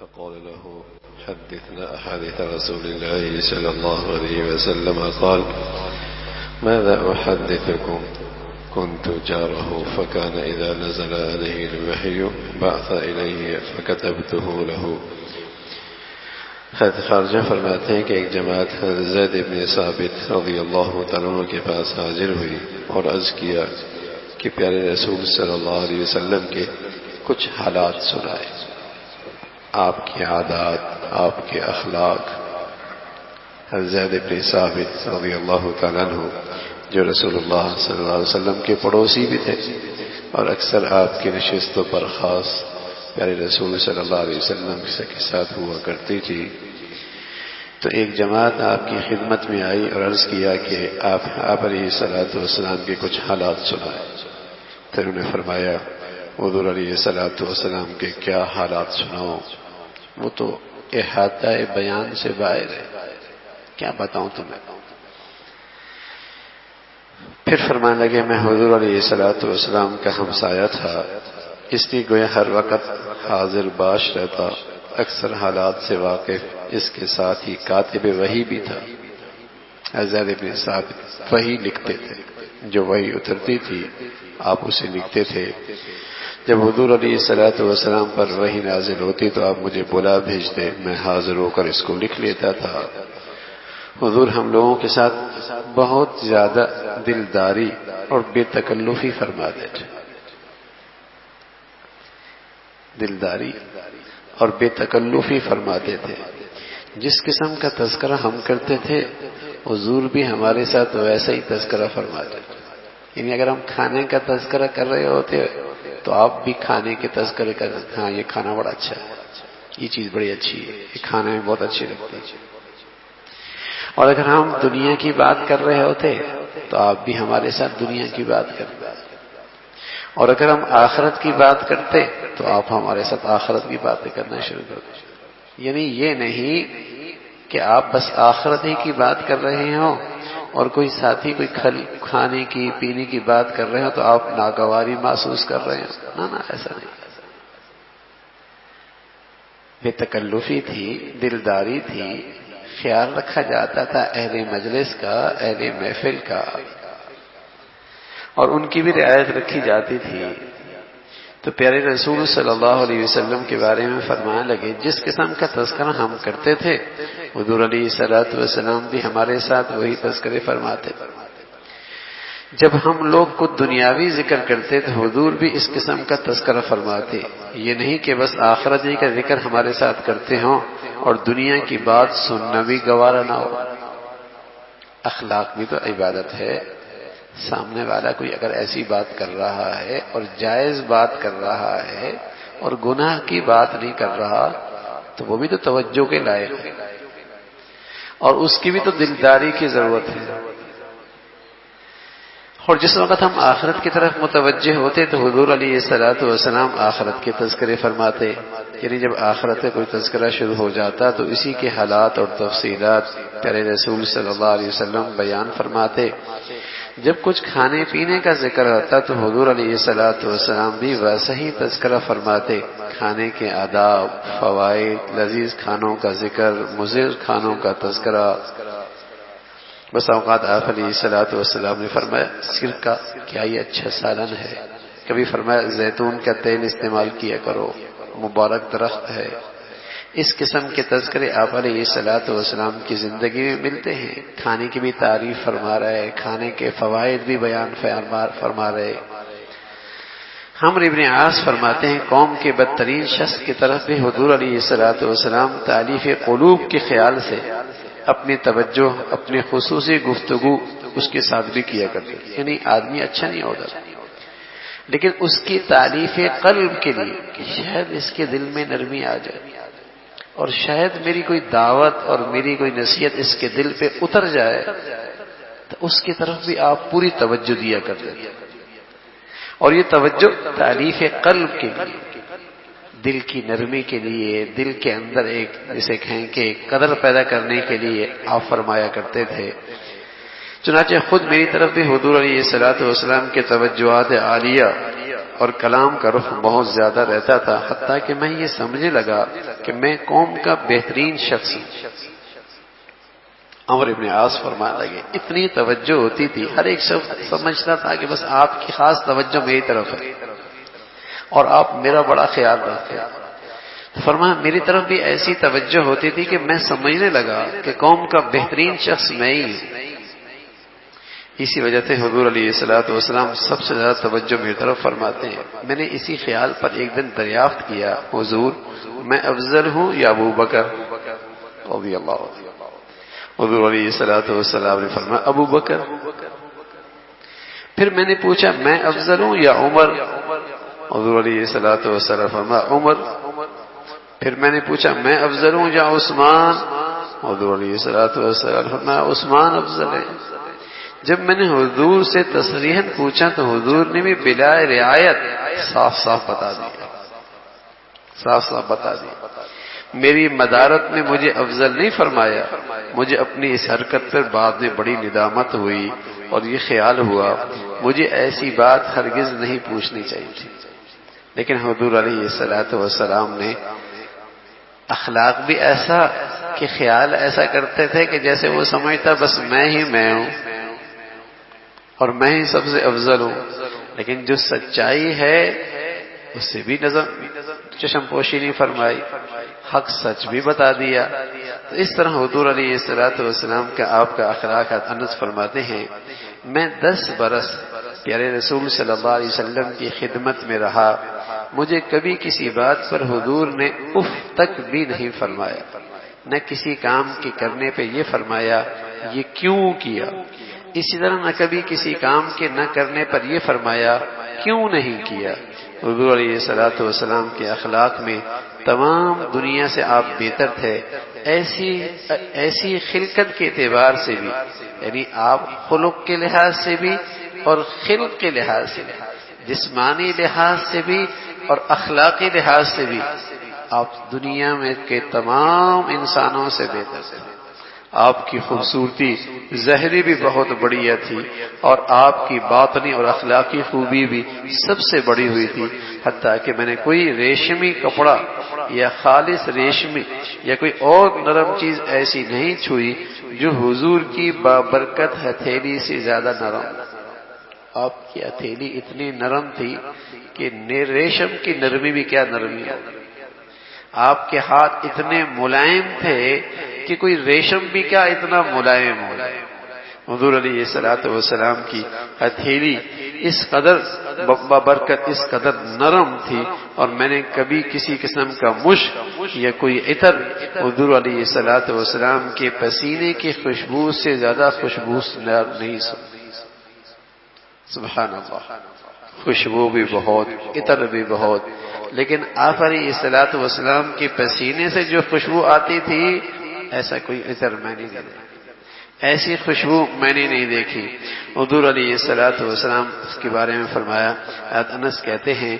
فقال له حدثنا أحاديث رسول الله صلى الله عليه وسلم قال ماذا أحدثكم كنت جاره فكان إذا نزل عليه الوحي بعث إليه فكتبته له. حضرت خارجہ فرماتے ہیں کہ ایک جماعت حضرت زید بن ثابت رضی اللہ تعالیٰ عنہ کے پاس حاضر ہوئی اور عرض کیا کہ پیارے رسول صلی اللہ علیہ وسلم کے کچھ حالات سنائے، آپ کی عادات، آپ کے اخلاق. حضرت زید بن ثابت رضی اللہ تعالیٰ عنہ جو رسول اللہ صلی اللہ علیہ وسلم کے پڑوسی بھی تھے اور اکثر آپ کی نشستوں پر خاص پیارے رسول صلی اللہ علیہ وسلم کے ساتھ ہوا کرتی تھی. تو ایک جماعت آپ کی خدمت میں آئی اور عرض کیا کہ آپ علیہ الصلوۃ والسلام کے کچھ حالات سنائے. پھر انہوں نے فرمایا حضور علیہ الصلوۃ والسلام کے کیا حالات سناؤں، وہ تو احاطہ بیان سے باہر ہے، کیا بتاؤں تمہیں. پھر فرمانے لگے میں حضور علیہ الصلوۃ والسلام کا ہمسایہ تھا، اس لیے گویا ہر وقت حاضر باش رہتا، اکثر حالات سے واقف، اس کے ساتھ ہی کاتب وحی بھی تھا. حضرت ابن ثابت وحی لکھتے تھے، جو وحی اترتی تھی آپ اسے لکھتے تھے. جب حضور علیہ الصلوۃ والسلام پر وحی نازل ہوتی تو آپ مجھے بلا بھیجتے، میں حاضر ہو کر اس کو لکھ لیتا تھا. حضور ہم لوگوں کے ساتھ بہت زیادہ دلداری اور بے تکلفی فرماتے تھے، دلداری اور بے تکلفی فرماتے تھے. جس قسم کا تذکرہ ہم کرتے تھے حضور بھی ہمارے ساتھ ویسا ہی تذکرہ فرماتے تھے. یعنی اگر ہم کھانے کا تذکرہ کر رہے ہوتے تو آپ بھی کھانے کے تذکرے کا، ہاں یہ کھانا بڑا اچھا ہے، یہ چیز بڑی اچھی ہے، یہ کھانے میں بہت اچھی لگتی ہے. اور اگر ہم دنیا کی بات کر رہے ہوتے تو آپ بھی ہمارے ساتھ دنیا کی بات کرتے، اور اگر ہم آخرت کی بات کرتے تو آپ ہمارے ساتھ آخرت کی باتیں کرنا شروع کر دیں. یعنی یہ نہیں کہ آپ بس آخرت ہی کی بات کر رہے ہوں اور کوئی ساتھی کوئی کھانے کی پینے کی بات کر رہے ہوں تو آپ ناگواری محسوس کر رہے ہیں. نہ ایسا نہیں. بے تکلفی تھی، دلداری تھی، خیال رکھا جاتا تھا اہل مجلس کا، اہل محفل کا، اور ان کی بھی رعایت رکھی جاتی تھی. تو پیارے رسول صلی اللہ علیہ وسلم کے بارے میں فرمانے لگے جس قسم کا تذکرہ ہم کرتے تھے حضور علیہ الصلوۃ والسلام بھی ہمارے ساتھ وہی تذکرے فرماتے. جب ہم لوگ کو دنیاوی ذکر کرتے تو حضور بھی اس قسم کا تذکرہ فرماتے. یہ نہیں کہ بس آخرت ہی کا ذکر ہمارے ساتھ کرتے ہوں اور دنیا کی بات سننا بھی گوارا نہ ہو. اخلاق بھی تو عبادت ہے. سامنے والا کوئی اگر ایسی بات کر رہا ہے اور جائز بات کر رہا ہے اور گناہ کی بات نہیں کر رہا تو وہ بھی تو توجہ کے لائق ہے، اور اس کی بھی تو دلداری کی ضرورت ہے. اور جس وقت ہم آخرت کی طرف متوجہ ہوتے تو حضور علیہ الصلوۃ والسلام آخرت کے تذکرے فرماتے. یعنی جب آخرت کا کوئی تذکرہ شروع ہو جاتا تو اسی کے حالات اور تفصیلات پیارے رسول صلی اللہ علیہ وسلم بیان فرماتے. جب کچھ کھانے پینے کا ذکر ہوتا تو حضور علیہ الصلوۃ والسلام بھی ویسا ہی تذکرہ فرماتے. کھانے کے آداب، فوائد، لذیذ کھانوں کا ذکر، مضر کھانوں کا تذکرہ. بس اوقات آپ علیہ الصلوۃ والسلام نے فرمایا سرکہ کیا یہ اچھا سالن ہے، کبھی فرمایا زیتون کا تیل استعمال کیا کرو، مبارک درخت ہے. اس قسم کے تذکرے آپ علیہ الصلوۃ والسلام کی زندگی میں ملتے ہیں. کھانے کی بھی تعریف فرما رہے، کھانے کے فوائد بھی بیان فرما رہے. عمرو بن عاص فرماتے ہیں قوم کے بدترین شخص کی طرف بھی حضور علیہ الصلوۃ والسلام تالیف قلوب کے خیال سے اپنی توجہ، اپنی خصوصی گفتگو اس کے ساتھ بھی کیا کرتے. یعنی آدمی اچھا نہیں ہوتا لیکن اس کی تالیف قلب کے لیے کہ شاید اس کے دل میں نرمی آ جائے اور شاید میری کوئی دعوت اور میری کوئی نصیحت اس کے دل پہ اتر جائے تو اس کی طرف بھی آپ پوری توجہ دیا کرتے ہیں. اور یہ توجہ تالیف قلب کے لیے، دل کی نرمی کے لیے، دل کے اندر ایک جسے کہیں کہ قدر پیدا کرنے کے لیے آپ فرمایا کرتے تھے. چنانچہ خود میری طرف بھی حضور علیہ الصلوۃ والسلام کے توجہات عالیہ اور کلام کا رخ بہت زیادہ رہتا تھا، حتیٰ کہ میں یہ سمجھنے لگا کہ میں قوم کا بہترین شخص ہوں۔ عمرو بن عاص فرمانے لگے اتنی توجہ ہوتی تھی، ہر ایک شخص سمجھتا تھا کہ بس آپ کی خاص توجہ میری طرف ہے اور آپ میرا بڑا خیال رکھتے ہیں۔ فرمایا میری طرف بھی ایسی توجہ ہوتی تھی کہ میں سمجھنے لگا کہ قوم کا بہترین شخص میں ہی ہوں۔ اسی وجہ سے حضور علیہ الصلوۃ والسلام سب سے زیادہ توجہ میری طرف فرماتے ہیں۔ میں نے اسی خیال پر ایک دن دریافت کیا، حضور میں افضل ہوں یا ابو بکر رضی اللہ عنہ؟ حضور علیہ الصلوۃ والسلام نے فرمایا ابو بکر۔ پھر میں نے پوچھا میں افضل ہوں یا عمر؟ حضور علیہ الصلوۃ والسلام فرمایا عمر۔ پھر میں نے پوچھا میں افضل ہوں یا عثمان؟ حضور علیہ الصلوۃ والسلام فرمایا عثمان افضل ہے۔ جب میں نے حضور سے تصریحاً پوچھا تو حضور نے بھی بلا رعایت صاف صاف بتا دیا۔ میری مدارت میں مجھے افضل نہیں فرمایا، مجھے اپنی اس حرکت پر بعد میں بڑی ندامت ہوئی اور یہ خیال ہوا مجھے ایسی بات ہرگز نہیں پوچھنی چاہیے تھی۔ لیکن حضور علیہ الصلوۃ والسلام نے اخلاق بھی ایسا کہ خیال ایسا کرتے تھے کہ جیسے وہ سمجھتا بس میں ہوں اور میں ہی سب سے افضل ہوں، لیکن جو سچائی ہے اس سے بھی نظر چشم پوشی نہیں فرمائی، حق سچ بھی بتا دیا۔ تو اس طرح حضور علیہ الصلوۃ والسلام کا آپ کا اخلاق انس فرماتے ہیں میں 10 برس پیارے رسول صلی اللہ علیہ وسلم کی خدمت میں رہا، مجھے کبھی کسی بات پر حضور نے اف تک بھی نہیں فرمایا، نہ کسی کام کے کرنے پہ یہ فرمایا یہ کیوں کیا، اسی طرح نہ کبھی کسی کام کے نہ کرنے پر یہ فرمایا کیوں نہیں کیا۔ حضور علیہ الصلوۃ والسلام کے اخلاق میں تمام دنیا سے آپ بہتر تھے، ایسی خلقت کے اعتبار سے بھی، یعنی آپ خلق کے لحاظ سے بھی اور خلق کے لحاظ سے بھی، جسمانی لحاظ سے بھی اور اخلاقی لحاظ سے بھی آپ دنیا میں کے تمام انسانوں سے بہتر تھے۔ آپ کی خوبصورتی ظاہری بھی بہت بڑھیا تھی اور آپ کی باطنی اور اخلاقی خوبی بھی سب سے بڑی ہوئی تھی، حتیٰ کہ میں نے کوئی ریشمی کپڑا یا خالص ریشمی یا کوئی اور نرم چیز ایسی نہیں چھوئی جو حضور کی بابرکت ہتھیلی سے زیادہ نرم۔ آپ کی ہتھیلی اتنی نرم تھی کہ ریشم کی نرمی بھی کیا نرمی ہے، آپ کے ہاتھ اتنے ملائم تھے کہ کوئی ریشم بھی کیا اتنا ملائم ہو۔ حضور علیہ الصلوۃ والسلام کی ہتھیلی اس قدر بابرکت اس قدر نرم تھی اور میں نے کبھی کسی قسم کا مشک یا کوئی عطر حضور علیہ الصلوۃ والسلام کے پسینے کی خوشبو سے زیادہ خوشبو نہیں سنی۔ سبحان اللہ، خوشبو بھی بہت، عطر بھی بہت، لیکن آپ علیہ الصلوۃ والسلام کے پسینے سے جو خوشبو آتی تھی ایسا کوئی عطر میں نہیں دیکھا، ایسی خوشبو میں نے نہیں دیکھی۔ حضور علیہ الصلوۃ والسلام اس کے بارے میں فرمایا، انس کہتے ہیں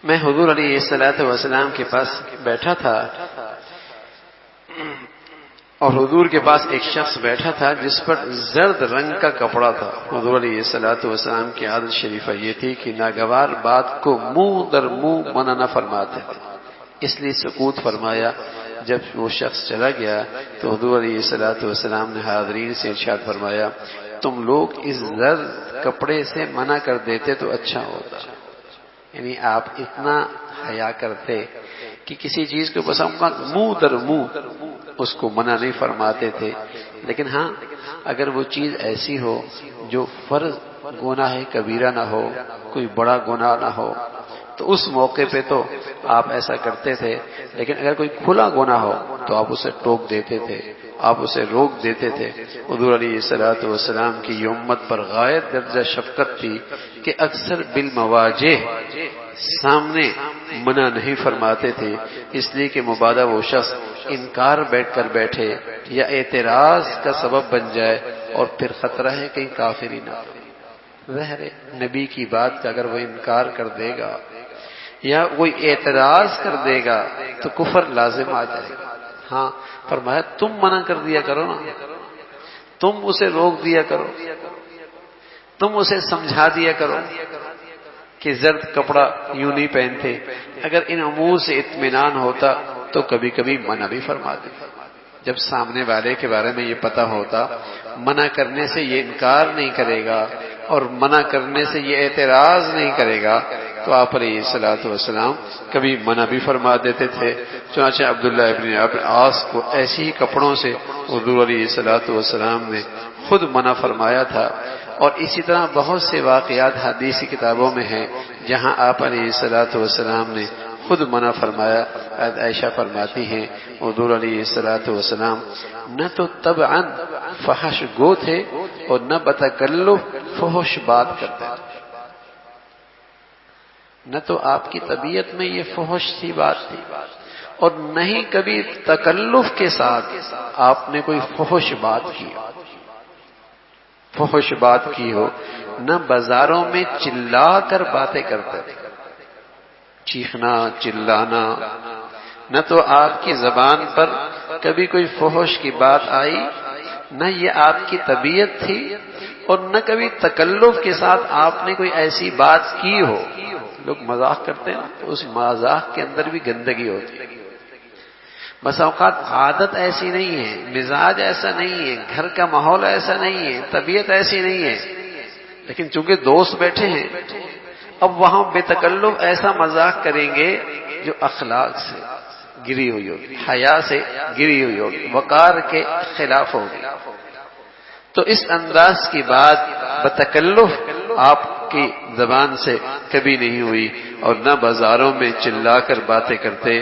میں حضور علیہ الصلوۃ والسلام کے پاس بیٹھا تھا اور حضور کے پاس ایک شخص بیٹھا تھا جس پر زرد رنگ کا کپڑا تھا۔ حضور علیہ الصلوۃ والسلام کی عادت شریفہ یہ تھی کہ ناگوار بات کو منہ در منہ منع نہ فرماتے تھے، اس لیے سکوت فرمایا۔ جب وہ شخص چلا گیا تو حضور علیہ الصلوۃ والسلام نے حاضرین سے ارشاد فرمایا تم لوگ اس زرد کپڑے سے منع کر دیتے تو اچھا ہوتا، یعنی آپ اتنا حیا کرتے کہ کسی چیز کو بس منہ در منہ اس کو منع نہیں فرماتے تھے، لیکن ہاں اگر وہ چیز ایسی ہو جو فرض گناہ کبیرہ نہ ہو، کوئی بڑا گناہ نہ ہو تو اس موقع پہ تو آپ ایسا کرتے تھے، لیکن اگر کوئی کھلا گناہ ہو تو آپ اسے ٹوک دیتے تھے، آپ اسے روک دیتے تھے۔ حضور علیہ الصلوۃ والسلام کی یہ امت پر غایت درجہ شفقت تھی کہ اکثر بالمواجہ سامنے منع نہیں فرماتے تھے، اس لیے کہ مبادا وہ شخص انکار بیٹھ کر بیٹھے یا اعتراض کا سبب بن جائے اور پھر خطرہ ہے کہیں کافر ہی نہ ہو۔ ظاہر نبی کی بات کا اگر وہ انکار کر دے گا یا کوئی اعتراض کر دے گا تو کفر لازم آ جائے گا۔ ہاں فرمایا تم منع کر دیا کرو نا، تم اسے روک دیا کرو، تم اسے سمجھا دیا کرو، کہ زرد کپڑا یوں نہیں پہنتے. اگر ان امور سے اطمینان ہوتا تو کبھی کبھی منع بھی فرما دیتے. جب سامنے والے کے بارے میں یہ پتہ ہوتا منع کرنے سے یہ انکار نہیں کرے گا اور منع کرنے سے یہ اعتراض نہیں کرے گا تو آپ علیہ الصلوۃ والسلام کبھی منع بھی فرما دیتے تھے. چنانچہ عبداللہ ابن عاص کو ایسے ہی کپڑوں سے حضور علیہ الصلوۃ والسلام نے خود منع فرمایا تھا. اور اسی طرح بہت سے واقعات حدیثی کتابوں میں ہیں جہاں آپ علیہ الصلوۃ والسلام نے خود منع فرمایا. عائشہ فرماتی ہیں حضور علیہ الصلوۃ والسلام نہ تو طبعا فحش گو تھے اور نہ بتکلف فحش بات کرتے تھے. نہ تو آپ کی طبیعت میں یہ فحش سی بات تھی اور نہ ہی کبھی تکلف کے ساتھ آپ نے کوئی فحش بات کی ہو. نہ بازاروں میں چلا کر باتیں کرتے تھے، چیخنا چلانا. نہ تو آپ کی زبان پر کبھی کوئی فحش کی بات آئی، نہ یہ آپ کی طبیعت تھی اور نہ کبھی تکلف کے ساتھ آپ نے کوئی ایسی بات کی ہو. لوگ مذاق کرتے ہیں تو اس مذاق کے اندر بھی گندگی ہوتی ہے. بس اوقات عادت ایسی نہیں ہے، مزاج ایسا نہیں ہے، گھر کا ماحول ایسا نہیں ہے، طبیعت ایسی نہیں ہے، لیکن چونکہ دوست بیٹھے ہیں اب وہاں بے تکلف ایسا مذاق کریں گے جو اخلاق سے گری ہوئی ہوگی، حیا سے گری ہوئی ہوگی، وقار کے خلاف ہوگی. تو اس انداز کی بات بتکلف آپ کی زبان سے کبھی نہیں ہوئی اور نہ بازاروں میں چلا کر باتیں کرتے.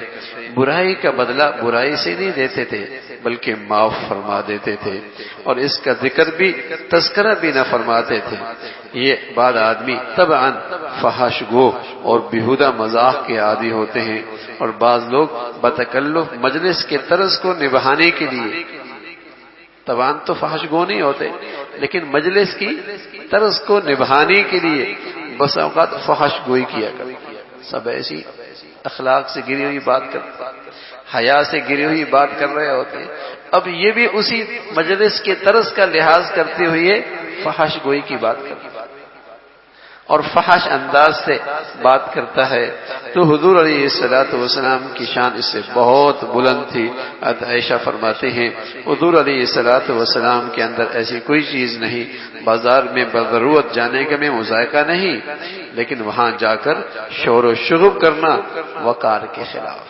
برائی کا بدلہ برائی سے نہیں دیتے تھے بلکہ معاف فرما دیتے تھے اور اس کا ذکر بھی تذکرہ بھی نہ فرماتے تھے. یہ بعض آدمی طبعاً فحش گو اور بیہودہ مزاح کے عادی ہوتے ہیں اور بعض لوگ بتکلف مجلس کے طرز کو نبھانے کے لیے طبعاً تو فحش گو نہیں ہوتے لیکن مجلس کی طرز کو نبھانے کے لیے بس اوقات فحش گوئی کیا کرتے. سب ایسی اخلاق سے گری ہوئی بات کرتے، حیا سے گری ہوئی بات کر رہے ہوتے ہیں. اب یہ بھی اسی مجلس کے طرز کا لحاظ کرتے ہوئے فحش گوئی کی بات کرتے اور فحش انداز سے بات کرتا ہے. تو حضور علیہ الصلوۃ والسلام کی شان اس سے بہت بلند تھی. عائشہ فرماتے ہیں حضور علیہ الصلوۃ والسلام کے اندر ایسی کوئی چیز نہیں، بازار میں بضرورت جانے کا میں مذائقہ نہیں، لیکن وہاں جا کر شور و شغب کرنا وقار کے خلاف.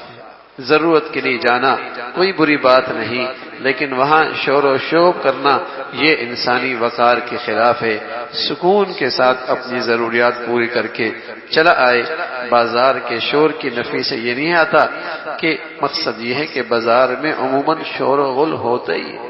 ضرورت کے لیے جانا کوئی بری بات نہیں، لیکن وہاں شور و شوق کرنا یہ انسانی وقار کے خلاف ہے. سکون کے ساتھ اپنی ضروریات پوری کر کے چلا آئے. بازار کے شور کی نفی سے یہ نہیں آتا کہ مقصد یہ ہے کہ بازار میں عموماً شور و غل ہوتا ہی ہے،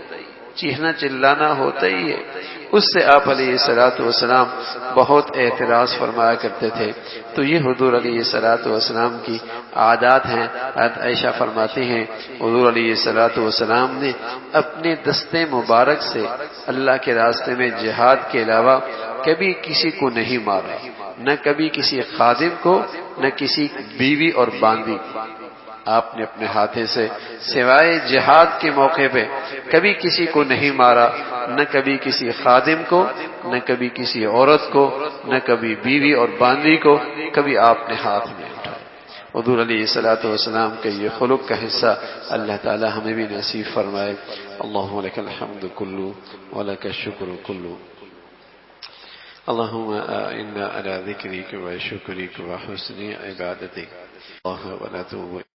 چیخنا چلانا ہوتا ہی ہے. اس سے آپ علیہ الصلوۃ والسلام بہت اعتراض فرمایا کرتے تھے. تو یہ حضور علیہ الصلوۃ والسلام کی عادات ہیں. عائشہ فرماتی ہیں حضور علیہ الصلوۃ والسلام نے اپنے دستے مبارک سے اللہ کے راستے میں جہاد کے علاوہ کبھی کسی کو نہیں مارا، نہ کبھی کسی خادم کو، نہ کسی بیوی اور باندی. آپ نے اپنے ہاتھے سے سوائے جہاد کے موقع پہ کبھی کسی کو نہیں مارا، نہ کبھی کسی خادم کو، نہ کبھی کسی عورت کو، نہ کبھی بیوی اور باندی کو کبھی آپ نے ہاتھ میں اٹھایا. حضور علیہ الصلوۃ والسلام کے یہ خلق کا حصہ اللہ تعالی ہمیں بھی نصیب فرمائے. اللہم لک الحمد کلو ولک الشکر کلو. اللہم اعنا علی ذکرک و شکرک و حسن عبادتک. اللہ ولا